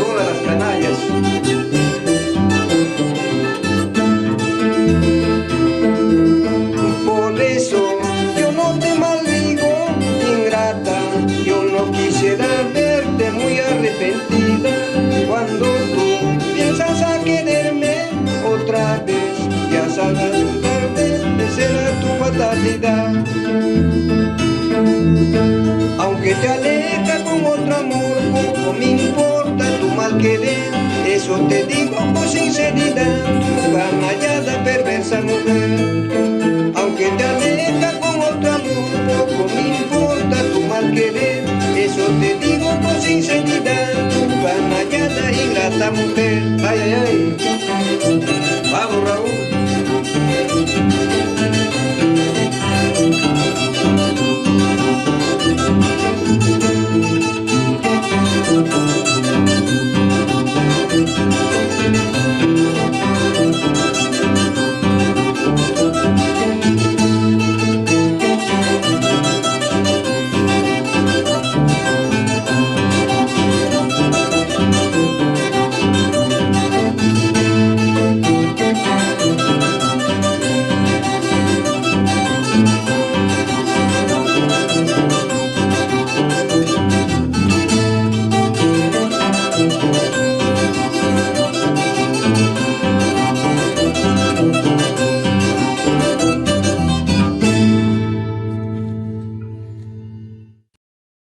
todas las canallas. Por eso yo no te maldigo, ingrata, yo no quisiera verte muy arrepentida. Cuando tú piensas a quererme otra vez, ya sabrás tarde, será tu fatalidad. Aunque te alejas con otro amor, poco me importa tu mal querer. Eso te digo con sinceridad, tu canallada perversa mujer. Aunque te alejas con otro amor, poco me importa tu mal querer. Eso te digo con sinceridad, tu canallada ingrata mujer. Ay, ay, ay. Vamos, Raúl.